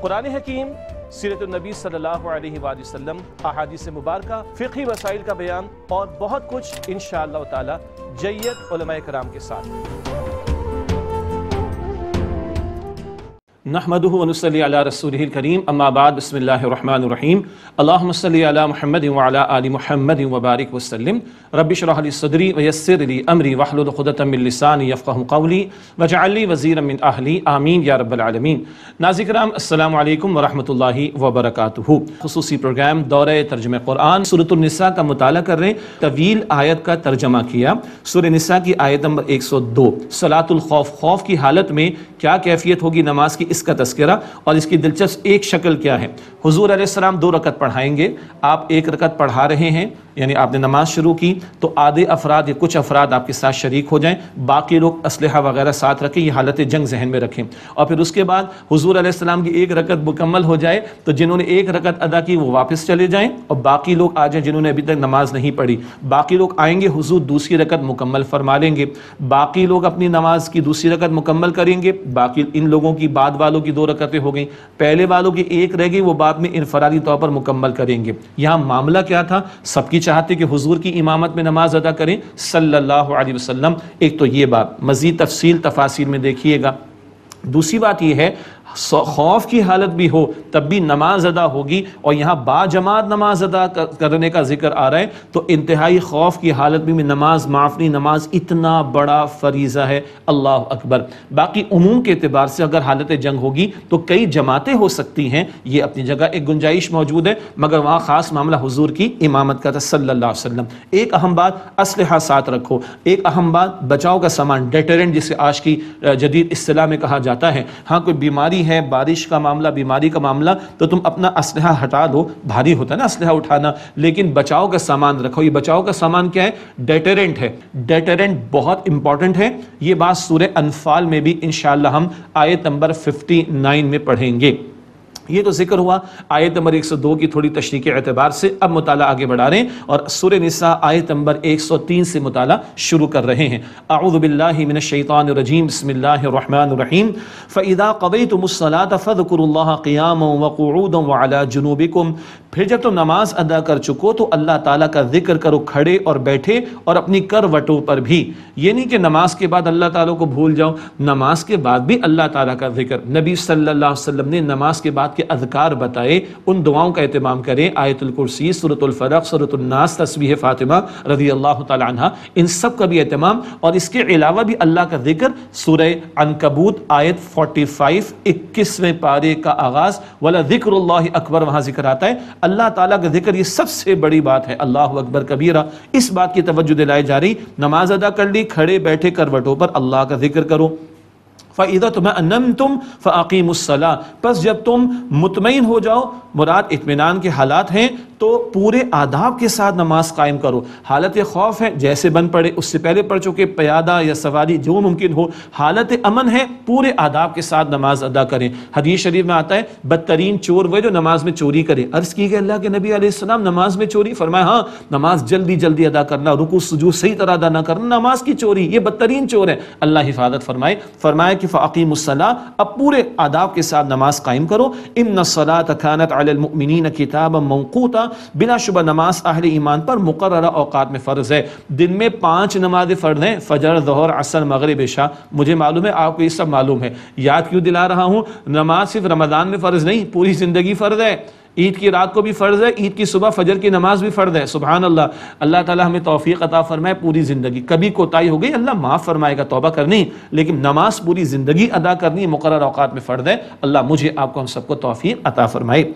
قرآن حکیم، سیرت النبی صلی اللہ علیہ وآلہ وسلم، احادیث مبارکہ، فقہی مسائل کا بیان اور بہت کچھ انشاءاللہ تعالی جید علماء کرام کے ساتھ۔ نحمده ونصلي على رسوله الكريم اما بعد بسم الله الرحمن الرحيم اللهم صل على محمد وعلى آل محمد وبارك وسلم رب اشرح لي صدري ويسر لي امري واحلل عقدة من لساني يفقهوا قولي واجعل لي وزيرا من اهلي آمین یا رب العالمین۔ ناظرین کرام السلام علیکم ورحمۃ اللہ وبرکاتہ۔ خصوصی پروگرام دورہ ترجمہ قرآن سورۃ النساء کا مطالعہ کر رہے ہیں۔ طویل آیت کا ترجمہ کیا، سورہ نساء کی آیت نمبر 102، صلاۃ الخوف، خوف کی حالت میں کیا کیفیت ہوگی نماز کی، اس کا تذکرہ اور اس کی دلچسپ ایک شکل کیا ہے۔ حضور علیہ السلام 2 رکعت پڑھائیں گے، آپ 1 رکعت پڑھا رہے ہیں، یعنی آپ نے نماز شروع کی تو آدھے افراد یا کچھ افراد آپ کے ساتھ شریک ہو جائیں، باقی لوگ اسلحہ وغیرہ ساتھ رکھیں، یہ حالت جنگ ذہن میں رکھیں، اور پھر اس کے بعد حضور علیہ السلام کی 1 رکعت مکمل ہو جائے تو جنہوں نے 1 رکعت ادا کی وہ واپس چلے جائیں اور باقی لوگ آ جائیں جنہوں نے ابھی تک نماز نہیں پڑھی، باقی لوگ آئیں گے، حضور دوسری رکعت مکمل فرما لیں گے، باقی لوگ اپنی نماز کی دوسری رکعت مکمل کریں گے، باقی ان لوگوں کی بعد والوں کی 2 رکعتیں ہو گئیں، پہلے والوں کی 1 رہ گئی، وہ بعد میں انفرادی طور پر مکمل کریں گے۔ یہاں معاملہ کیا تھا؟ سب کی چاہتے کہ حضور کی امامت میں نماز ادا کریں صلی اللہ علیہ وسلم۔ ایک تو یہ بات، مزید تفصیل میں دیکھیے گا۔ دوسری بات یہ ہے خوف کی حالت بھی ہو تب بھی نماز ادا ہوگی، اور یہاں با جماعت نماز ادا کرنے کا ذکر آ رہا ہے تو انتہائی خوف کی حالت میں نماز معافنی، نماز اتنا بڑا فریضہ ہے، اللہ اکبر۔ باقی عموم کے اعتبار سے اگر حالت جنگ ہوگی تو کئی جماعتیں ہو سکتی ہیں، یہ اپنی جگہ ایک گنجائش موجود ہے، مگر وہاں خاص معاملہ حضور کی امامت کا تھا صلی اللہ علیہ وسلم۔ ایک اہم بات، اسلحہ ساتھ رکھو۔ ایک اہم بات، بچاؤ کا سامان، ڈیٹرنٹ جسے آج کی جدید اصطلاح میں کہا جاتا ہے۔ ہاں کوئی بیماری ہے، بارش کا معاملہ، بیماری کا معاملہ، تو تم اپنا اسلحہ ہٹا دو، بھاری ہوتا ہے نا اسلحہ اٹھانا، لیکن بچاؤ کا سامان رکھو۔ یہ بچاؤ کا سامان کیا ہے؟ ڈیٹرنٹ ہے۔ ڈیٹرنٹ بہت امپورٹنٹ ہے، یہ بات سورہ انفال میں بھی انشاءاللہ ہم آیت نمبر 59 میں پڑھیں گے۔ یہ تو ذکر ہوا آیت نمبر 102 کی تھوڑی تشریح کے اعتبار سے۔ اب مطالعہ آگے بڑھا رہے ہیں اور سورہ نساء آیت نمبر 103 سے مطالعہ شروع کر رہے ہیں۔ اعوذ باللہ من الشیطان الرجیم، بسم اللہ الرحمن الرحیم۔ فَإِذَا قَضَيْتُمُ الصَّلَاةَ فَاذْكُرُوا اللَّهَ قِيَامًا وَقُعُودًا وَعَلَى جُنُوبِكُمْ۔ پھر جب تم نماز ادا کر چکو تو اللہ تعالیٰ کا ذکر کرو کھڑے اور بیٹھے اور اپنی کروٹوں پر بھی۔ یہ نہیں کہ نماز کے بعد اللہ تعالیٰ کو بھول جاؤ، نماز کے بعد بھی اللہ تعالیٰ کا ذکر۔ نبی صلی اللہ علیہ وسلم نے نماز کے بعد کے اذکار بتائے، ان دعاؤں کا اہتمام کریں، آیت الکرسی، سورۃ الفلق، سورۃ الناس، تسبیح فاطمہ رضی اللہ تعالی عنہ، ان سب کا بھی اہتمام، اور اس کے علاوہ بھی اللہ کا ذکر۔ سورہ عنکبوت آیت 45، 21ویں پارے کا آغاز، وَلَذِكْرُ اللَّهِ اکبر، وہاں ذکر آتا ہے اللہ تعالیٰ کا ذکر، یہ سب سے بڑی بات ہے، اللہ اکبر کبیرہ۔ اس بات کی توجہ دلائی جا رہی، نماز ادا کر لی، کھڑے بیٹھے کروٹوں پر اللہ کا ذکر کرو۔ فَإِذَا تُمَأَنَّمْتُمْ فَأَقِيمُوا الصَّلَاةَ، پس جب تم مطمئن ہو جاؤ، مراد اطمینان کے حالات ہیں تو پورے آداب کے ساتھ نماز قائم کرو۔ حالت خوف ہے جیسے بن پڑے، اس سے پہلے پڑھ چکے، پیادہ یا سواری جو ممکن ہو، حالت امن ہے پورے آداب کے ساتھ نماز ادا کریں۔ حدیث شریف میں آتا ہے بدترین چور وہ جو نماز میں چوری کرے۔ عرض کی کہ اللہ کے نبی علیہ السلام نماز میں چوری؟ فرمایا ہاں، نماز جلدی ادا کرنا، رکوع سجود صحیح طرح ادا نہ کرنا، نماز کی چوری، یہ بدترین چور ہے، اللہ حفاظت فرمائے۔ فرمایا کہ فَأَقِيمُوا الصَّلَاةَ، اب پورے آداب کے ساتھ نماز قائم کرو۔ إِنَّ الصَّلَاةَ كَانَتْ عَلَى الْمُؤْمِنِينَ كِتَابًا مَوْقُوتًا، بلا شبہ نماز اہل ایمان پر مقررہ اوقات میں فرض ہے۔ دن میں 5 نمازیں فرض ہیں، فجر، ظہر، عصر، مغرب، عشاء۔ مجھے معلوم ہے آپ کو یہ سب معلوم ہے، یاد کیوں دلا رہا ہوں؟ نماز صرف رمضان میں فرض نہیں، پوری زندگی فرض ہے۔ عید کی رات کو بھی فرض ہے، عید کی صبح فجر کی نماز بھی فرض ہے۔ سبحان اللہ، اللہ تعالیٰ ہمیں توفیق عطا فرمائے پوری زندگی۔ کبھی کوتاہی ہو گئی اللہ معاف فرمائے گا، توبہ کرنی، لیکن نماز پوری زندگی ادا کرنی، مقرر اوقات میں فرض ہے۔ اللہ مجھے آپ کو ہم سب کو توفیق عطا فرمائے۔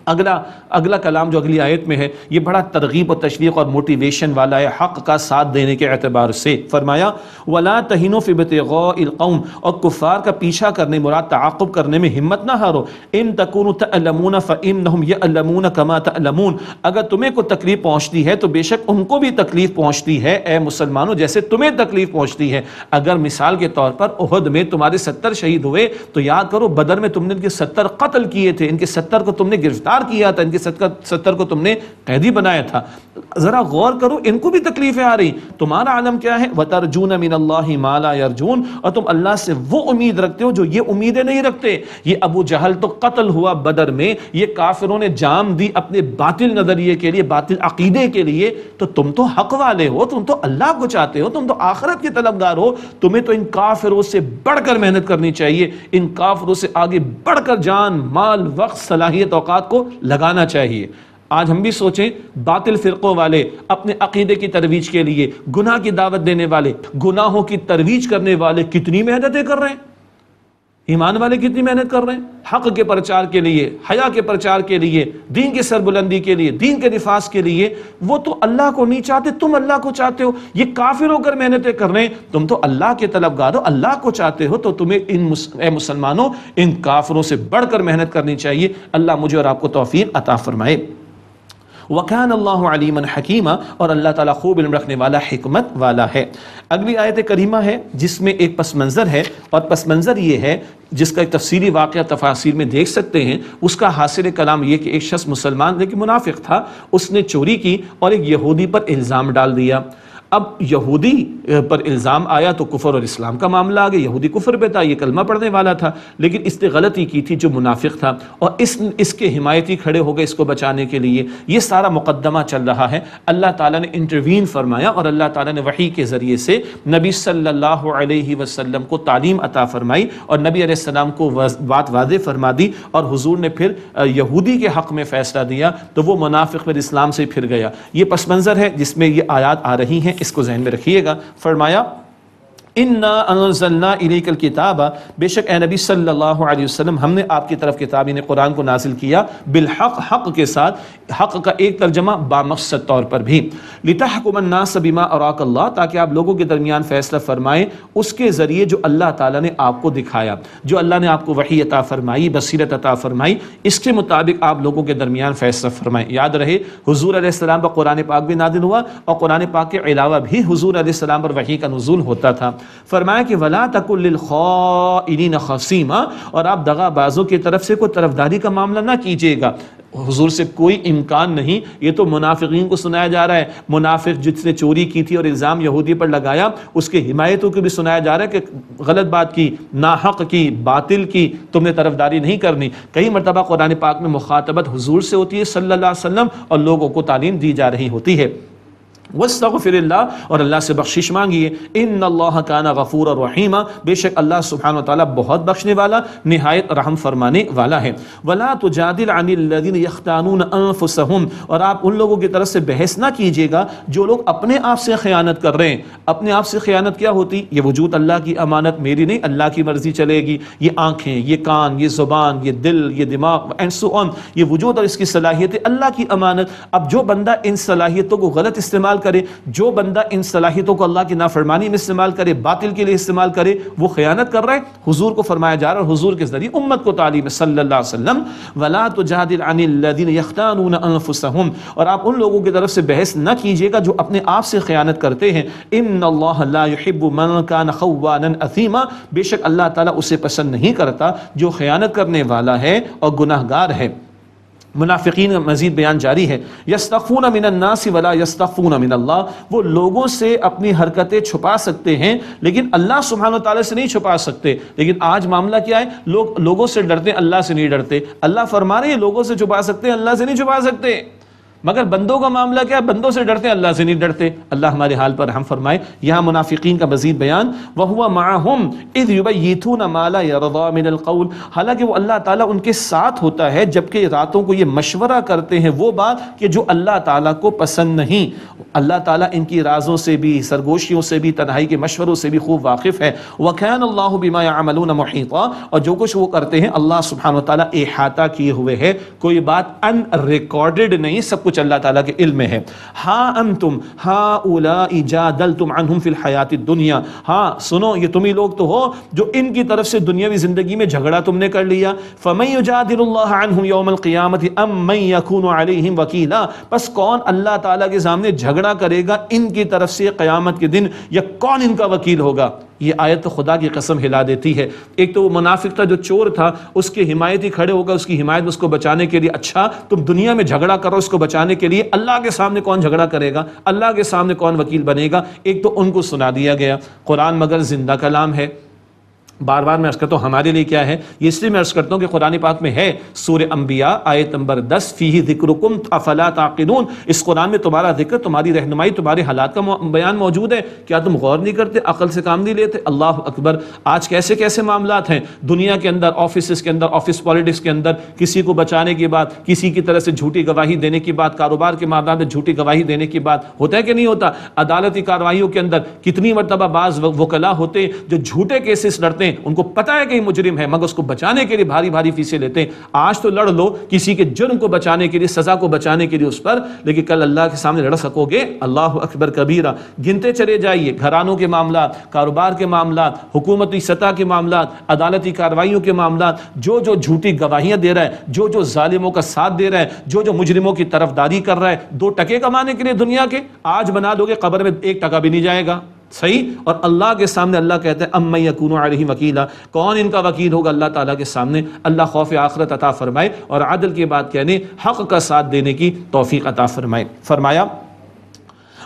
اگلا کلام جو اگلی آیت میں ہے یہ بڑا ترغیب و تشویق اور موٹیویشن والا ہے حق کا ساتھ دینے کے اعتبار سے۔ فرمایا وَلَا تَهِنُوا فِي ابْتِغَاءِ الْقَوْمِ، اور کفار کا پیچھا کرنے مراد تعاقب کرنے میں ہمت نہ ہارو۔ إِن تَكُونُوا تَأْلَمُونَ فَإِنَّهُمْ يَأْلَمُونَ كَمَا تَأْلَمُونَ، اگر تمہیں کوئی تکلیف پہنچتی ہے تو بے شک ان کو بھی تکلیف پہنچتی ہے اے مسلمانوں، جیسے تمہیں تکلیف پہنچتی ہے۔ اگر مثال کے طور پر احد میں تمہارے 70 شہید ہوئے تو یاد کرو بدر میں تم نے ان کے 70 قتل کیے تھے، ان کے 70 کو تم نے گرفتار گرفتار کیا تھا، ان کے 70 کو تم نے قیدی بنایا تھا. ذرا غور کرو، ان کو بھی تکلیفیں آ رہی. تمہارا عالم کیا ہے؟ وَتَرْجُونَ مِنَ اللَّهِ مَا لَا يَرْجُونَ، اور تم اللہ سے وہ امید رکھتے ہو جو یہ امیدیں نہیں رکھتے. یہ ابو جہل تو قتل ہوا بدر میں، یہ کافروں نے جام دی اپنے باطل نظریے کے لیے، باطل عقیدے کے لیے. تو تم تو حق والے ہو، تم تو اللہ کو چاہتے ہو، تم تو آخرت کے طلبگار ہو. تمہیں تو ان کافروں سے بڑھ کر محنت کرنی چاہیے، ان کافروں سے آگے بڑھ کر جان، مال، وقت، صلاحیت، اوقات کو لگانا چاہیے. آج ہم بھی سوچیں، باطل فرقوں والے اپنے عقیدے کی ترویج کے لیے، گناہ کی دعوت دینے والے، گناہوں کی ترویج کرنے والے کتنی محنتیں کر رہے ہیں. ایمان والے کتنی محنت کر رہے ہیں حق کے پرچار کے لیے، حیا کے پرچار کے لیے، دین کی سربلندی کے لیے، دین کے نفاذ کے لیے. وہ تو اللہ کو نہیں چاہتے، تم اللہ کو چاہتے ہو. یہ کافر ہو کر محنتیں کر رہے ہیں، تم تو اللہ کے طلبگار ہو، اللہ کو چاہتے ہو. تو تمہیں اے مسلمانوں ان کافروں سے بڑھ کر محنت کرنی چاہیے. اللہ مجھے اور آپ کو توفیق عطا فرمائے. وَكَانَ اللَّهُ عَلِيمًا حَكِيمًا، اور اللہ تعالیٰ خوب علم رکھنے والا، حکمت والا ہے. اگلی آیت کریمہ ہے جس میں ایک پس منظر ہے، اور پس منظر یہ ہے جس کا ایک تفصیلی واقعہ تفاسیر میں دیکھ سکتے ہیں. اس کا حاصل کلام یہ کہ ایک شخص مسلمان لیکن منافق تھا، اس نے چوری کی اور ایک یہودی پر الزام ڈال دیا. اب یہودی پر الزام آیا تو کفر اور اسلام کا معاملہ آ گیا. یہودی کفر پہ تھا، یہ کلمہ پڑھنے والا تھا، لیکن اس نے غلطی کی تھی جو منافق تھا، اور اس کے حمایتی کھڑے ہو گئے اس کو بچانے کے لیے. یہ سارا مقدمہ چل رہا ہے. اللہ تعالیٰ نے انٹروین فرمایا اور اللہ تعالیٰ نے وحی کے ذریعے سے نبی صلی اللہ علیہ وسلم کو تعلیم عطا فرمائی اور نبی علیہ السلام کو بات واضح فرما دی. اور حضور نے پھر یہودی کے حق میں فیصلہ دیا تو وہ منافق پر اسلام سے پھر گیا. یہ پس منظر ہے جس میں یہ آیات آ رہی ہیں، اس کو ذہن میں رکھیے گا. فرمایا اِنَّا أَنزَلْنَا إِلَيْكَ الْكِتَابَ، بے شک اے نبی صلی اللہ علیہ وسلم ہم نے آپ کی طرف کتاب یعنی قرآن کو نازل کیا، بالحق، حق کے ساتھ. حق کا ایک ترجمہ بامقصد طور پر بھی، لِتَحْكُمَ النَّاسَ بِمَا أَرَاكَ اللَّهُ، تاکہ آپ لوگوں کے درمیان فیصلہ فرمائیں اس کے ذریعے جو اللہ تعالیٰ نے آپ کو دکھایا، جو اللہ نے آپ کو وحی عطا فرمائی، بصیرت عطا فرمائی، اس کے مطابق آپ لوگوں کے درمیان فیصلہ فرمائیں. یاد رہے حضور علیہ السلام پر قرآن پاک بھی نازل ہوا، اور قرآن پاک کے علاوہ بھی حضور علیہ السلام پر وحی کا نزول ہوتا تھا. فرمایا کہ وَلَا تَكُن لِّلْخَائِنِينَ خَصِيمًا، اور آپ دغا بازوں کی طرف سے کوئی طرفداری کا معاملہ نہ کیجیے گا. حضور سے کوئی امکان نہیں. یہ تو منافقین کو سنایا جا رہا ہے. منافق جس نے چوری کی تھی اور الزام یہودی پر لگایا، اس کے حمایتوں کو بھی سنایا جا رہا ہے کہ غلط بات کی، ناحق کی، باطل کی، تم نے طرفداری نہیں کرنی. کئی مرتبہ قرآن پاک میں مخاطبت حضور سے ہوتی ہے صلی اللہ علیہ وسلم، اور لوگوں کو تعلیم دی جا رہی ہوتی ہے. وَاسْتَغْفِرِ اللَّهِ، اور اللہ سے بخشش مانگیے. إِنَّ اللَّهَ كَانَ غَفُورًا رَحِيمًا، بے شک اللہ سبحانہ وتعالیٰ بہت بخشنے والا، نہایت رحم فرمانے والا ہے. وَلَا تُجَادِلْ عَنِ الَّذِينَ يَخْتَانُونَ أَنفُسَهُمْ، اور آپ ان لوگوں کی طرف سے بحث نہ کیجیے گا جو لوگ اپنے آپ سے خیانت کر رہے ہیں. اپنے آپ سے خیانت کیا ہوتی؟ یہ وجود اللہ کی امانت، میری نہیں، اللہ کی مرضی چلے گی. یہ آنکھیں، یہ کان، یہ زبان، یہ دل، یہ دماغ اینڈ سو آن، یہ وجود اور اس کی صلاحیتیں اللہ کی امانت. اب جو بندہ ان صلاحیتوں کو غلط استعمال کرے، جو بندہ ان صلاحیتوں کو اللہ کی نافرمانی میں استعمال کرے، باطل کے لیے استعمال کرے، وہ خیانت کر رہا ہے. حضور کو فرمایا جا رہا ہے، حضور کے ذریعے امت کو تعلیم صلی اللہ علیہ وسلم، وَلَا تُجَادِلْ عَنِ الَّذِينَ يَخْتَانُونَ أَنفُسَهُمْ، اور آپ ان لوگوں کی طرف سے بحث نہ کیجیے گا جو اپنے آپ سے خیانت کرتے ہیں. إِنَّ اللَّهَ لَا يُحِبُّ مَنْ كَانَ خَوَّانًا أَثِيمًا، بے شک اللہ تعالیٰ اسے پسند نہیں کرتا جو خیانت کرنے والا ہے اور گناہ گار ہے. منافقین کا مزید بیان جاری ہے. یستخفون من الناس ولا یستخفون من اللہ، وہ لوگوں سے اپنی حرکتیں چھپا سکتے ہیں لیکن اللہ سبحانہ وتعالی سے نہیں چھپا سکتے. لیکن آج معاملہ کیا ہے؟ لوگوں سے ڈرتے ہیں، اللہ سے نہیں ڈرتے. اللہ فرما رہے ہیں لوگوں سے چھپا سکتے ہیں، اللہ سے نہیں چھپا سکتے. مگر بندوں کا معاملہ کیا ہے؟ بندوں سے ڈرتے ہیں، اللہ سے نہیں ڈرتے. اللہ ہمارے حال پر رحم فرمائے. یہاں منافقین کا مزید بیان، وَهُوَ مَعَهُمْ إِذْ يُبَيِّتُونَ مَا لَا يَرْضَىٰ مِنَ الْقَوْلِ، حالانکہ وہ اللہ تعالیٰ ان کے ساتھ ہوتا ہے جبکہ راتوں کو یہ مشورہ کرتے ہیں وہ بات کہ جو اللہ تعالیٰ کو پسند نہیں. اللہ تعالیٰ ان کی رازوں سے بھی، سرگوشیوں سے بھی، تنہائی کے مشوروں سے بھی خوب واقف ہے. وَكَانَ اللَّهُ بِمَا يَعْمَلُونَ مُحِيطًا، اور جو کچھ وہ کرتے ہیں اللہ سبحانہ وتعالیٰ احاطہ کیے ہوئے ہے. کوئی بات ان ریکارڈڈ نہیں، سب کچھ اللہ تعالیٰ کے علم میں ہے. ہاں انتم ہؤلاء جادلتم عنہم فی الحیات الدنیا، ہاں سنو یہ تم ہی لوگ تو ہو جو ان کی طرف سے دنیاوی زندگی میں جھگڑا تم نے کر لیا. فمن یجادل اللہ عنہم یوم القیامت ام من یکون علیہم وکیلا، پس کون اللہ تعالیٰ کے سامنے جھگڑا کرے گا ان کی طرف سے قیامت کے دن، یا کون ان کا وکیل ہوگا؟ یہ آیت تو خدا کی قسم ہلا دیتی ہے۔ ایک تو وہ منافق تھا جو چور تھا، اس کے حمایتی کھڑے ہو گا اس کی حمایت میں اس کو بچانے کے لیے، اچھا تم دنیا میں جھگڑا کرو اس کو بچانے کے لیے، اللہ کے سامنے کون جھگڑا کرے گا، اللہ کے سامنے کون وکیل بنے گا؟ ایک تو ان کو سنا دیا گیا۔ قرآن مگر زندہ کلام ہے، بار بار میں عرض کرتا ہوں ہمارے لیے کیا ہے، یہ اس لیے میں عرض کرتا ہوں کہ قرآن پاک میں ہے، سورہ انبیاء آیت نمبر 10 فیہ ذکرکم افلا تعقلون، اس قرآن میں تمہارا ذکر، تمہاری رہنمائی، تمہارے حالات کا بیان موجود ہے، کیا تم غور نہیں کرتے، عقل سے کام نہیں لیتے؟ اللہ اکبر، آج کیسے کیسے معاملات ہیں دنیا کے اندر، آفیسز کے اندر، آفس پالیٹکس کے اندر، کسی کو بچانے کی بات، کسی کی طرح سے جھوٹی گواہی دینے کی بات، کاروبار کے معاملات میں جھوٹی گواہی دینے کی بات، ہوتا ہے کہ نہیں ہوتا؟ عدالتی کارروائیوں کے اندر کتنی مرتبہ بعض وکلاء ہوتے جو جھوٹے کیسز لڑتے ہیں، ان کو پتہ ہے کہ یہ مجرم ہے مگر اس کو بچانے کے لیے بھاری بھاری فیسیں لیتے ہیں۔ آج تو لڑ لو کسی کے جرم کو بچانے کے لیے، سزا کو بچانے کے لیے اس پر، لیکن کل اللہ کے سامنے لڑ سکو گے؟ اللہ اکبر کبیرہ۔ گنتے چلے جائیے، گھرانوں کے معاملات، کاروبار کے معاملات، حکومتی سطح کے معاملات، عدالتی کارروائیوں کے معاملات، جو جھوٹی گواہیاں دے رہا ہے، جو ظالموں کا ساتھ دے رہا ہے، جو مجرموں کی طرفداری کر رہا ہے، 2 ٹکے کمانے کے لیے دنیا کے، آج بنا دو گے قبر میں 1 ٹکا بھی نہیں جائے گا، صحیح؟ اور اللہ کے سامنے اللہ کہتا ہے اَمَّن یَکُونُ عَلَیْہِمْ وَکِیلًا، کون ان کا وکیل ہوگا اللہ تعالیٰ کے سامنے؟ اللہ خوف آخرت عطا فرمائے اور عدل کی بات کہنے، حق کا ساتھ دینے کی توفیق عطا فرمائے۔ فرمایا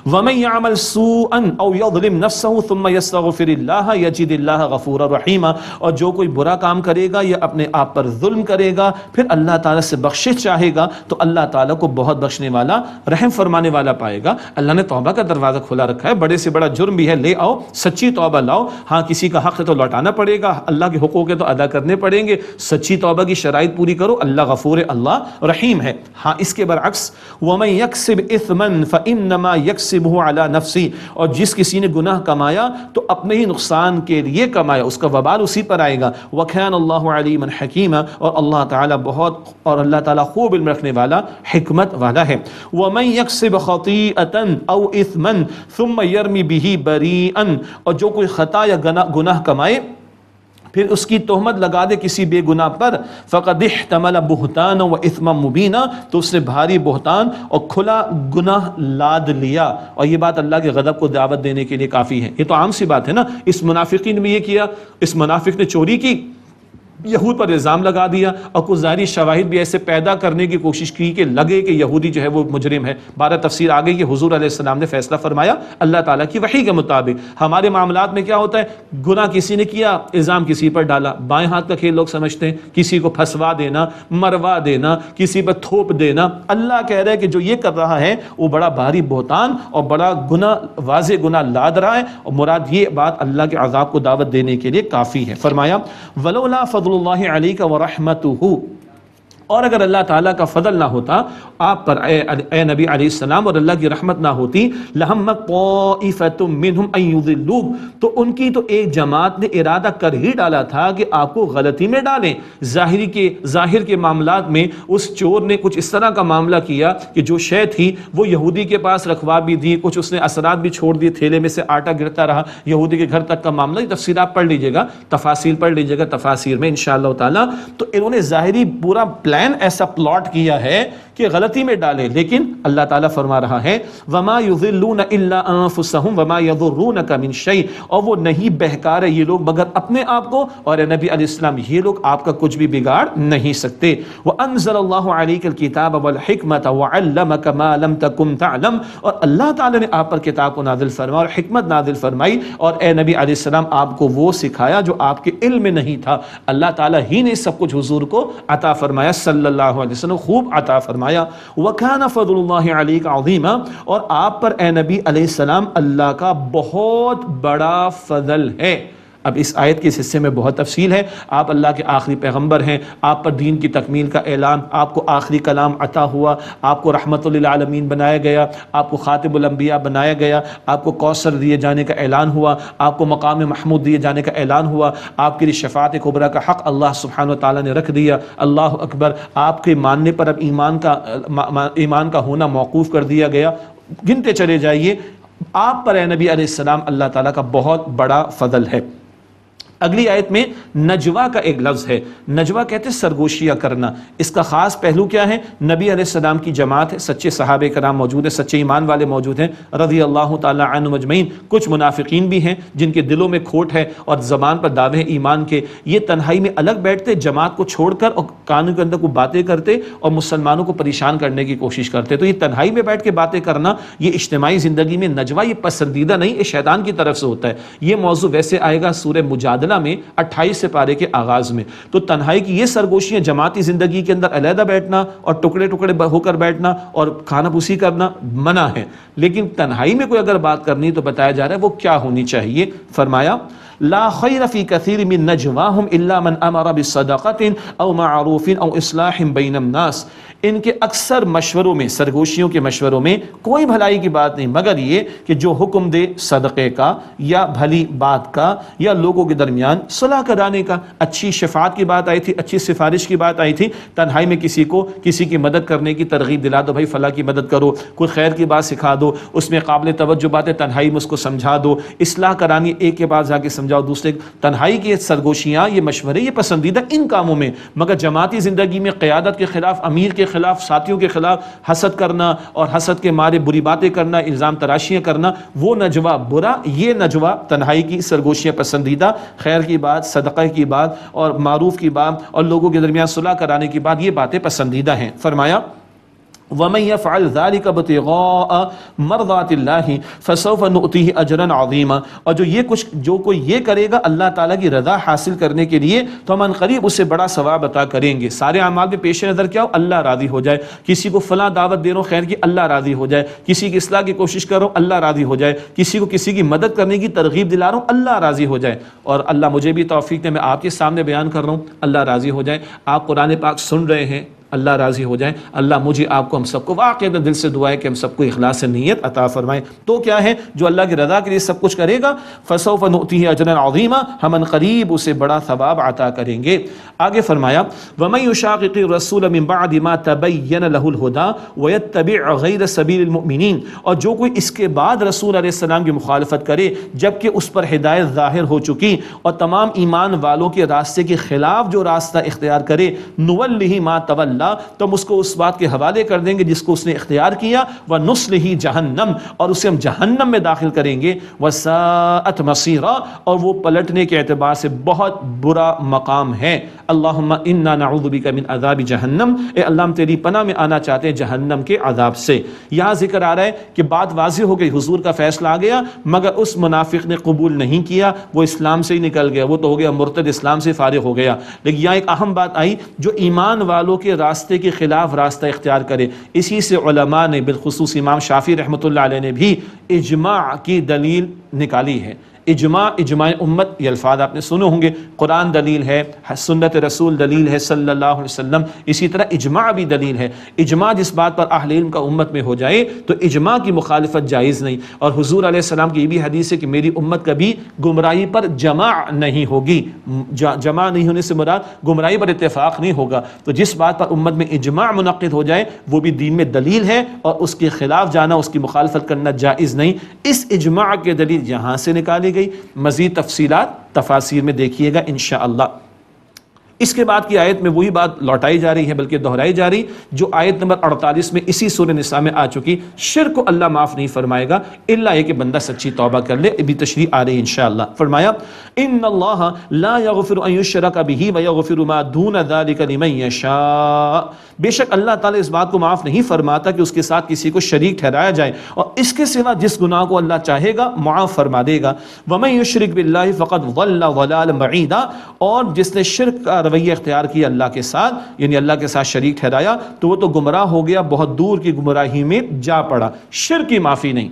وَمَن يَعْمَلْ سُوءًا أَوْ يَظْلِمْ نَفْسَهُ ثُمَّ يَسْتَغْفِرِ اللَّهَ يَجِدِ اللَّهَ غَفُورًا رَحِيمًا، اور جو کوئی برا کام کرے گا یا اپنے آپ پر ظلم کرے گا پھر اللہ تعالیٰ سے بخشش چاہے گا تو اللہ تعالیٰ کو بہت بخشنے والا، رحم فرمانے والا پائے گا۔ اللہ نے توبہ کا دروازہ کھلا رکھا ہے، بڑے سے بڑا جرم بھی ہے، لے آؤ، سچی توبہ لاؤ۔ ہاں کسی کا حق ہے تو لوٹانا پڑے گا، اللہ کے حقوق ہے تو ادا کرنے پڑیں گے، سچی توبہ کی شرائط پوری کرو، اللہ غفور، اللہ رحیم ہے۔ ہاں اس کے برعکس وَمَن يَكْسِبْ إِثْمًا فَإِنَّمَا يَكْسِبُهُ عَلَى نَفْسِهِ، اور جس کسی نے گناہ کمایا تو اپنے ہی نقصان کے لیے کمایا، اس کا وبال اسی پر آئے گا۔ وَكَانَ اللَّهُ عَلِيمًا حَكِيمًا، اور اللہ تعالیٰ بہت، اور اللہ تعالیٰ خوب علم رکھنے والا، حکمت والا ہے۔ وَمَن يَكْسِبْ خَطِيئَةً أَوْ إِثْمًا ثُمَّ يَرْمِ بِهِ بَرِيئًا، اور جو کوئی خطا یا گناہ کمائے پھر اس کی تہمت لگا دے کسی بے گناہ پر، فقد احتمل بہتانا و اثما مبینا، تو اس نے بھاری بہتان اور کھلا گناہ لاد لیا، اور یہ بات اللہ کے غضب کو دعوت دینے کے لیے کافی ہے۔ یہ تو عام سی بات ہے نا، اس منافقین نے بھی یہ کیا، اس منافق نے چوری کی، یہود پر الزام لگا دیا، اور کچھ ظاہری شواہد بھی ایسے پیدا کرنے کی کوشش کی کہ لگے کہ یہودی جو ہے وہ مجرم ہے۔ بارہ تفسیر آ گئی کہ حضور علیہ السلام نے فیصلہ فرمایا اللہ تعالیٰ کی وحی کے مطابق۔ ہمارے معاملات میں کیا ہوتا ہے، گناہ کسی نے کیا، الزام کسی پر ڈالا، بائیں ہاتھ کا کھیل لوگ سمجھتے ہیں، کسی کو پھنسوا دینا، مروا دینا، کسی پر تھوپ دینا۔ اللہ کہہ رہا ہے کہ جو یہ کر رہا ہے وہ بڑا بھاری بہتان اور بڑا گناہ، واضح گناہ لاد رہا ہے، اور مراد یہ بات اللہ کے عذاب کو دعوت دینے کے لیے کافی ہے۔ فرمایا وَلَوْلَا فَضْلُ اللَّهِ عَلَيْكَ وَرَحْمَتُهُ، اور اگر اللہ تعالیٰ کا فضل نہ ہوتا آپ پر اے نبی علیہ السلام، اور اللہ کی رحمت نہ ہوتی، لَهَمَّتْ طَائِفَةٌ مِّنْهُمْ أَن يُضِلُّوكَ، تو ان کی تو ایک جماعت نے ارادہ کر ہی ڈالا تھا کہ آپ کو غلطی میں ڈالیں۔ ظاہر کے معاملات میں اس چور نے کچھ اس طرح کا معاملہ کیا کہ جو شے تھی وہ یہودی کے پاس رکھوا بھی دی، کچھ اس نے اثرات بھی چھوڑ دیے، تھیلے میں سے آٹا گرتا رہا، یہودی کے گھر تک کا معاملہ۔ یہ تفسیر آپ پڑھ لیجیے گا، تفاسیر پڑھ لیجیے گا تفاسیر میں انشاءاللہ تعالیٰ۔ تو انہوں نے ظاہری پورا پلان ایسا پلاٹ کیا ہے کہ غلطی میں ڈالے، لیکن اللہ تعالیٰ فرما رہا ہے وَمَا يُضِلُّونَ إِلَّا أَنفُسَهُمْ وَمَا يَضُرُّونَكَ مِن شَيْءٍ، اور وہ نہیں بہکا رہے یہ لوگ مگر اپنے آپ کو، اور اے نبی علیہ السلام یہ لوگ آپ کا کچھ بھی بگاڑ نہیں سکتے۔ وَأَنزَلَ اللَّهُ عَلَيْكَ الْكِتَابَ وَالْحِكْمَةَ وَعَلَّمَكَ مَا لَمْ تَكُنْ تَعْلَمْ، اور اللہ تعالیٰ نے آپ پر کتاب کو نازل فرمایا اور حکمت نازل فرمائی، اور اے نبی علیہ السلام آپ کو وہ سکھایا جو آپ کے علم میں نہیں تھا۔ اللہ تعالیٰ ہی نے سب کچھ حضور کو عطا فرمایا، صلی اللہ علیہ وسلم خوب عطا فرمایا۔ وَكَانَ فَضْلُ اللَّهِ عَلَيْكَ عَظِيمًا، اور آپ پر اے نبی علیہ السلام اللہ کا بہت بڑا فضل ہے۔ اب اس آیت کے اس حصے میں بہت تفصیل ہے۔ آپ اللہ کے آخری پیغمبر ہیں، آپ پر دین کی تکمیل کا اعلان، آپ کو آخری کلام عطا ہوا، آپ کو رحمت للعالمین بنایا گیا، آپ کو خاتم الانبیاء بنایا گیا، آپ کو کوثر دیے جانے کا اعلان ہوا، آپ کو مقام محمود دیے جانے کا اعلان ہوا، آپ کے لیے شفاعت کبریٰ کا حق اللہ سبحانہ وتعالیٰ نے رکھ دیا۔ اللہ اکبر، آپ کے ماننے پر اب ایمان کا ہونا موقوف کر دیا گیا۔ گنتے چلے جائیے، آپ پر اے نبی علیہ السلام اللہ تعالیٰ کا بہت بڑا فضل ہے۔ اگلی آیت میں نجوا کا ایک لفظ ہے. نجوا کہتے ہیں سرگوشیاں کرنا. اس کا خاص پہلو کیا ہے؟ نبی علیہ السلام کی جماعت ہے, سچے صحابہ کرام موجود ہیں, سچے ایمان والے موجود ہیں رضی اللہ تعالی عنہم اجمعین. کچھ منافقین بھی ہیں جن کے دلوں میں کھوٹ ہے اور زبان پر دعوے ایمان کے. یہ تنہائی میں الگ بیٹھتے, جماعت کو چھوڑ کر اور کانوں کے اندر کو باتیں کرتے اور مسلمانوں کو پریشان کرنے کی کوشش کرتے. تو یہ تنہائی میں بیٹھ کے باتیں کرنا, یہ اجتماعی زندگی میں نجوا یہ پسندیدہ نہیں, یہ شیطان کی طرف سے ہوتا ہے. یہ موضوع ویسے آئے گا سورہ مجادلہ میں 28 پارے کے آغاز میں. تو تنہائی کی یہ سرگوشیاں, جماعتی زندگی کے اندر علیحدہ بیٹھنا اور ٹکڑے ٹکڑے ہو کر بیٹھنا اور کھانا پوسی کرنا منع ہے. لیکن تنہائی میں کوئی اگر بات کرنی تو بتایا جا رہا ہے وہ کیا ہونی چاہیے. فرمایا لا خیر فی کثیر من نجواہم الا من امر بصدقۃ او معروف او اصلاح بین الناس. ان کے اکثر مشوروں میں, سرگوشیوں کے مشوروں میں کوئی بھلائی کی بات نہیں مگر یہ کہ جو حکم دے صدقے کا یا بھلی بات کا یا لوگوں کے درمیان صلح کرانے کا. اچھی شفاعت کی بات آئی تھی, اچھی سفارش کی بات آئی تھی. تنہائی میں کسی کو کسی کی مدد کرنے کی ترغیب دلا دو, بھائی فلاں کی مدد کرو, کوئی خیر کی بات سکھا دو, اس میں قابل توجہ باتیں تنہائی میں اس کو سمجھا دو, اصلاح کرانی ایک کے بعد جا کے سمجھاؤ دوسرے. تنہائی کی سرگوشیاں, یہ مشورے, یہ پسندیدہ ان کاموں میں. مگر جماعتی زندگی میں قیادت کے خلاف, امیر کے خلاف, ساتھیوں کے خلاف حسد کرنا اور حسد کے مارے بری باتیں کرنا, الزام تراشیاں کرنا, وہ نجوا برا. یہ نجوا تنہائی کی سرگوشیاں پسندیدہ, خیر کی بات, صدقہ کی بات اور معروف کی بات اور لوگوں کے درمیان صلح کرانے کی بات, یہ باتیں پسندیدہ ہیں. فرمایا وَمَن يَفْعَلْ ذَلِكَ ابْتِغَاءَ مَرْضَاتِ اللَّهِ فَسَوْفَ نُؤْتِيهِ أَجْرًا عَظِيمًا. اور جو کوئی یہ کرے گا اللہ تعالیٰ کی رضا حاصل کرنے کے لیے تو ہم عنقریب اسے بڑا ثواب عطا کریں گے. سارے اعمال میں پیش نظر کیا ہو؟ اللہ راضی ہو جائے. کسی کو فلاں دعوت دے رہا ہوں خیر کی, اللہ راضی ہو جائے. کسی کی اصلاح کی کوشش کر رہا ہوں, اللہ راضی ہو جائے. کسی کو کسی کی مدد کرنے کی ترغیب دلا رہا ہوں, اللہ راضی ہو جائے. اور اللہ مجھے بھی توفیق دے, میں آپ کے سامنے بیان کر رہا ہوں, اللہ راضی ہو جائے. آپ قرآن پاک سن رہے ہیں, اللہ راضی ہو جائے. اللہ مجھے آپ کو, ہم سب کو واقعی دل سے دعا ہے کہ ہم سب کو اخلاص سے نیت عطا فرمائے. تو کیا ہے جو اللہ کی رضا کے لیے سب کچھ کرے گا, فسوف نؤتیہ اجرا عظیما, ہم عنقریب اسے بڑا ثواب عطا کریں گے. آگے فرمایا ومن یشاقق الرسول من بعد ما تبین له الهدى ويتبع غیر سبیل المؤمنین. اور جو کوئی اس کے بعد رسول علیہ السلام کی مخالفت کرے جبکہ اس پر ہدایت ظاہر ہو چکی, اور تمام ایمان والوں کے راستے کے خلاف جو راستہ اختیار کرے, نولہ ما تولی, تو ہم اس کو اس بات کے حوالے کر دیں گے جس کو اس نے اختیار کیا, وَنُصْلِهِ جہنم, اور اسے ہم جہنم میں داخل کریں گے, وَسَاءَتْ مَصِيرًا, اور وہ پلٹنے کے اعتبار سے بہت برا مقام ہے. اللہم انا نعوذ بک من عذاب جہنم, اے اللہ ہم تیری پناہ میں آنا چاہتے ہیں جہنم کے عذاب سے. یہاں ذکر آ رہا ہے کہ بات واضح ہو گئی, حضور کا فیصلہ آ گیا, مگر اس منافق نے قبول نہیں کیا, وہ اسلام سے ہی نکل گیا, وہ تو ہو گیا مرتد, اسلام سے فارغ ہو گیا. لیکن یہاں ایک اہم بات آئی, جو ایمان والوں کے راستے کے خلاف راستہ اختیار کرے. اسی سے علماء نے, بالخصوص امام شافعی رحمۃ اللہ علیہ نے بھی اجماع کی دلیل نکالی ہے. اجماع امت, یہ الفاظ آپ نے سنے ہوں گے. قرآن دلیل ہے, سنت رسول دلیل ہے صلی اللہ علیہ وسلم, اسی طرح اجماع بھی دلیل ہے. اجماع جس بات پر اہل علم کا امت میں ہو جائے تو اجماع کی مخالفت جائز نہیں. اور حضور علیہ السلام کی یہ بھی حدیث ہے کہ میری امت کبھی گمراہی پر جمع نہیں ہوگی. جمع نہیں ہونے سے مراد گمراہی پر اتفاق نہیں ہوگا. تو جس بات پر امت میں اجماع منعقد ہو جائے وہ بھی دین میں دلیل ہے, اور اس کے خلاف جانا, اس کی مخالفت کرنا جائز نہیں. اس اجماع کے دلیل یہاں سے نکالی گئی. مزید تفصیلات تفاسیر میں دیکھیے گا انشاءاللہ. اس کے بعد کی آیت میں وہی بات لوٹائی جا رہی ہے, بلکہ دہرائی جا رہی, جو آیت نمبر 48 میں اسی سورہ نساء میں آ چکی. شرک کو اللہ معاف نہیں فرمائے گا الا یہ کہ بندہ سچی توبہ کر لے. ابھی تشریح آ رہی ہے انشاءاللہ. فرمایا ان اللہ لا یغفر ان یشرک بہ ویغفر ما دون ذلک لمن یشاء. بے شک اللہ تعالیٰ اس بات کو معاف نہیں فرماتا کہ اس کے ساتھ کسی کو شریک ٹھہرایا جائے, اور اس کے سوا جس گناہ کو اللہ چاہے گا معاف فرما دے گا. ومن یشرک باللہ فقد ضل ضلالا بعیدا, اور جس نے شرک کا رویہ اختیار کیا اللہ کے ساتھ, یعنی اللہ کے ساتھ شریک ٹھہرایا, تو وہ تو گمراہ ہو گیا, بہت دور کی گمراہی میں جا پڑا. شرک کی معافی نہیں,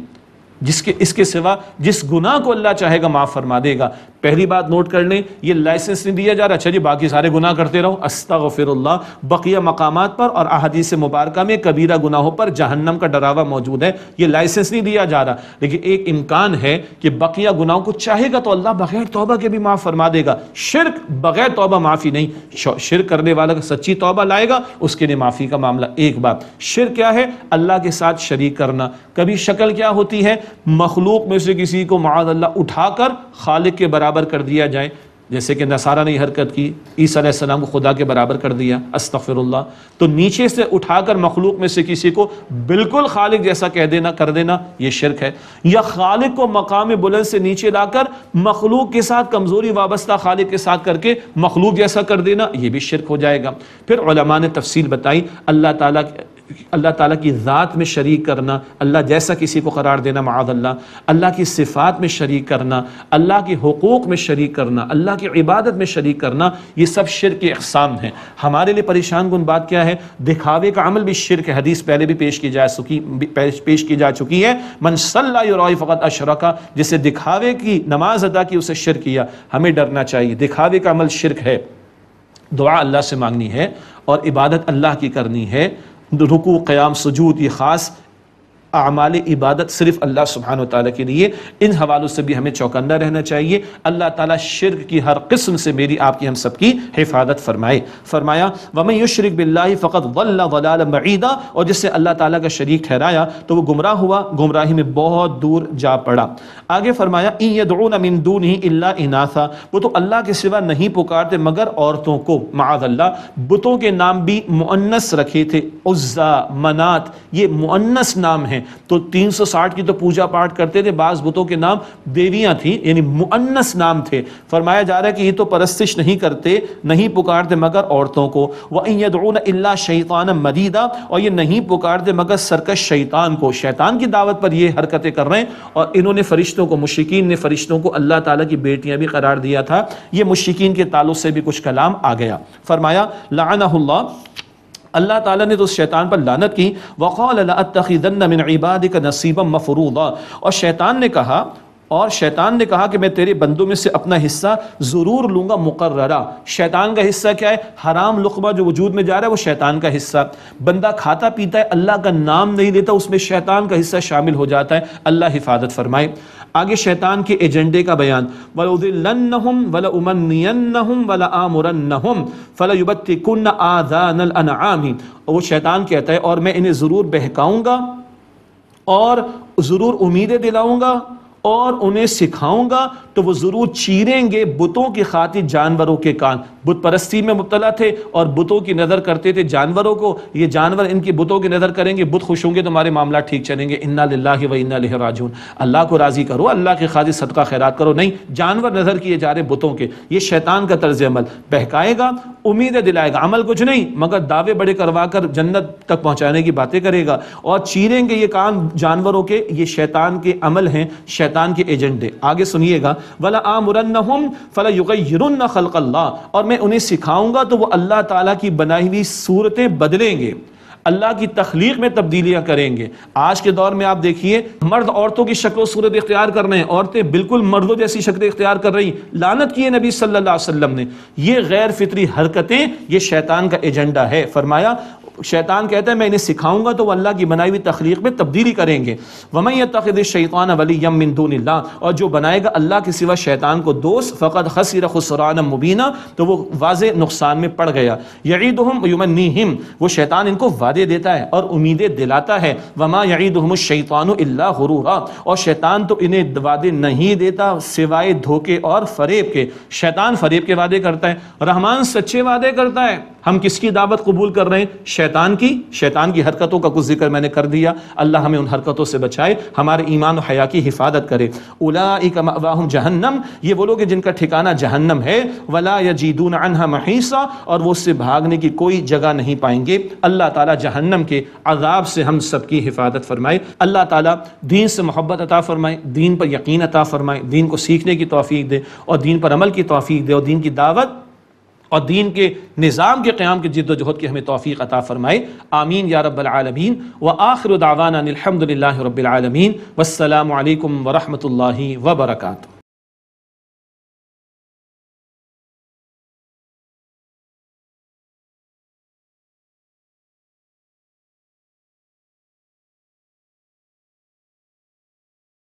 اس کے سوا جس گناہ کو اللہ چاہے گا معاف فرما دے گا. پہلی بات نوٹ کر لیں, یہ لائسنس نہیں دیا جا رہا اچھا جی باقی سارے گناہ کرتے رہو, استغفر اللہ. بقیہ مقامات پر اور احادیث مبارکہ میں کبیرہ گناہوں پر جہنم کا ڈراوا موجود ہے, یہ لائسنس نہیں دیا جا رہا. لیکن ایک امکان ہے کہ بقیہ گناہوں کو چاہے گا تو اللہ بغیر توبہ کے بھی معاف فرما دے گا. شرک بغیر توبہ معافی نہیں. شرک کرنے والا سچی توبہ لائے گا اس کے لیے معافی کا معاملہ. ایک بات, شرک کیا ہے؟ اللہ کے ساتھ شریک کرنا. کبھی شکل کیا ہوتی ہے؟ مخلوق میں سے کسی کو معاذ اللہ اٹھا کر خالق کے برابر کر دیا جائے. جیسے کہ نصارہ نے حرکت کی، عیسیٰ علیہ السلام کو خدا کے برابر کر دیا، استغفر اللہ، تو نیچے سے اٹھا کر مخلوق میں سے کسی کو بالکل خالق جیسا کر دینا یہ شرک ہے، یا خالق کو مقام بلند سے نیچے لا کر مخلوق کے ساتھ کمزوری وابستہ خالق کے ساتھ کر کے مخلوق جیسا کر دینا، یہ بھی شرک ہو جائے گا۔ پھر علماء نے تفصیل بتائی، اللہ تعالیٰ کی ذات میں شریک کرنا، اللہ جیسا کسی کو قرار دینا معاذ اللہ کی صفات میں شریک کرنا، اللہ کے حقوق میں شریک کرنا، اللہ کی عبادت میں شریک کرنا، یہ سب شرک کی اقسام ہیں۔ ہمارے لیے پریشان کن بات کیا ہے؟ دکھاوے کا عمل بھی شرک ہے، حدیث پہلے بھی پیش کی جا چکی ہے، من صلی یرائی فقط اشرک، جسے دکھاوے کی نماز ادا کی اسے شرک کیا۔ ہمیں ڈرنا چاہیے، دکھاوے کا عمل شرک ہے، دعا اللہ سے مانگنی ہے اور عبادت اللہ کی کرنی ہے، رکوع قیام سجود یہ خاص اعمال عبادت صرف اللہ سبحانہ و تعالیٰ کے لیے۔ ان حوالوں سے بھی ہمیں چوکندہ رہنا چاہیے۔ اللہ تعالیٰ شرک کی ہر قسم سے میری آپ کی ہم سب کی حفاظت فرمائے۔ فرمایا وَمَن يُشْرِكْ بِاللَّهِ فَقَدْ ضَلَّ ضَلَالًا بَعِيدًا، اور جس سے اللہ تعالیٰ کا شریک ٹھہرایا تو وہ گمراہ ہوا، گمراہی میں بہت دور جا پڑا۔ آگے فرمایا إِن يَدْعُونَ مِن دُونِهِ إِلَّا إِنَاثًا، وہ تو اللہ کے سوا نہیں پکارتے مگر عورتوں کو، معاذ اللہ۔ بتوں کے نام بھی مؤنث رکھے تھے، عزا، منات، یہ مؤنث نام ہیں، تو 360 کی تو پوجا پاٹ کرتے تھے، بعض بتوں کے نام دیویاں تھیں، یعنی مؤنث نام تھے۔ فرمایا جا رہا ہے کہ یہ تو پرستش نہیں کرتے، نہیں پکارتے مگر عورتوں کو۔ وَإِن يَدْعُونَ إِلَّا شَيْطَانًا مَرِيدًا، اور یہ نہیں پکارتے مگر سرکش شیطان کو، شیطان کی دعوت پر یہ حرکتیں کر رہے ہیں۔ اور انہوں نے فرشتوں کو، مشرکین نے فرشتوں کو اللہ تعالیٰ کی بیٹیاں بھی قرار دیا تھا۔ یہ مشرکین کے تعلق سے بھی کچھ کلام آ گیا۔ فرمایا لعنہ اللہ، اللہ تعالیٰ نے تو اس شیطان پر لعنت کی۔ وَقَالَ لَأَتَّخِذَنَّ مِنْ عِبَادِكَ نَصِيبًا مَفْرُوضًا، اور شیطان نے کہا کہ میں تیرے بندوں میں سے اپنا حصہ ضرور لوں گا مقررہ۔ شیطان کا حصہ کیا ہے؟ حرام لقمہ جو وجود میں جا رہا ہے وہ شیطان کا حصہ۔ بندہ کھاتا پیتا ہے، اللہ کا نام نہیں لیتا، اس میں شیطان کا حصہ شامل ہو جاتا ہے۔ اللہ حفاظت فرمائے۔ آگے شیطان کے ایجنڈے کا بیان، وَلَأُضِلَّنَّهُمْ وَلَأُمَنِّيَنَّهُمْ وَلَآمُرَنَّهُمْ فَلَيُبَتِّكُنَّ آذَانَ الْأَنْعَامِ، اور وہ شیطان کہتا ہے اور میں انہیں ضرور بہکاؤں گا اور ضرور امیدیں دلاؤں گا اور انہیں سکھاؤں گا، تو وہ ضرور چیریں گے بتوں کی خاطر جانوروں کے کان۔ بت پرستی میں مبتلا تھے اور بتوں کی نظر کرتے تھے جانوروں کو، یہ جانور ان کی بتوں کی نظر کریں گے، بت خوش ہوں گے تو ہمارے معاملات ٹھیک چلیں گے۔ انا للہ و انا الیہ راجعون، اللہ کو راضی کرو، اللہ کی خاطر صدقہ خیرات کرو، نہیں جانور نظر کیے جا رہے بتوں کے۔ یہ شیطان کا طرز عمل، بہکائے گا، امیدیں دلائے گا، عمل کچھ نہیں مگر دعوے بڑے کروا کر جنت تک پہنچانے کی باتیں کرے گا، اور چیریں گے یہ کان جانوروں کے۔ یہ شیطان کے عمل ہیں، شیطان کے ایجنڈے۔ آگے سنیے گا، وَلَآمُرَنَّهُمْ فَلَيُغَيِّرُنَّ خَلْقَ اللَّهِ، اور میں انہیں سکھاؤں گا تو وہ اللہ تعالیٰ کی بنائی ہوئی صورتیں بدلیں گے، اللہ کی تخلیق میں تبدیلیاں کریں گے۔ آج کے دور میں آپ دیکھیے مرد عورتوں کی شکل و صورت اختیار کر رہے ہیں، عورتیں بالکل مردوں جیسی شکل اختیار کر رہی ہیں۔ لعنت کی ہے نبی صلی اللہ علیہ وسلم نے۔ یہ غیر فطری حرکتیں، یہ شیطان کا ایجنڈا ہے۔ فرمایا شیطان کہتا ہے میں انہیں سکھاؤں گا تو وہ اللہ کی بنائی ہوئی تخلیق میں تبدیلی کریں گے۔ وَمَن يَتَّخِذِ الشَّيْطَانَ وَلِيًّا مِن دُونِ اللَّهِ، اور جو بنائے گا اللہ کے سوا شیطان کو دوست، فقد خسر خسرانا مبینا، تو وہ واضح نقصان میں پڑ گیا۔ یعیدہم ویمنیہم، وہ شیطان ان کو وعدے دیتا ہے اور امیدیں دلاتا ہے۔ وما یعیدہم الشیطان الا غرورا، اور شیطان تو انہیں وعدے نہیں دیتا سوائے دھوکے اور فریب کے۔ شیطان فریب کے وعدے کرتا ہے، رحمان سچے وعدے کرتا ہے۔ ہم کس کی دعوت قبول کر رہے ہیں؟ شیطان کی حرکتوں کا کچھ ذکر میں نے کر دیا۔ اللہ ہمیں ان حرکتوں سے بچائے، ہمارے ایمان و حیا کی حفاظت کرے۔ اولئک مأواہم جہنم، یہ وہ لوگ ہیں جن کا ٹھکانہ جہنم ہے۔ ولا یجدون عنہا محیصا، اور وہ اس سے بھاگنے کی کوئی جگہ نہیں پائیں گے۔ اللہ تعالیٰ جہنم کے عذاب سے ہم سب کی حفاظت فرمائے۔ اللہ تعالیٰ دین سے محبت عطا فرمائے، دین پر یقین عطا فرمائے، دین کو سیکھنے کی توفیق دے اور دین پر عمل کی توفیق دے، اور دین کی دعوت اور دین کے نظام کے قیام کی جد و جہد کی ہمیں توفیق عطا فرمائے۔ آمین یا رب العالمین۔ وآخر دعوانا الحمد للہ رب العالمین، والسلام علیکم ورحمۃ اللہ وبرکاتہ۔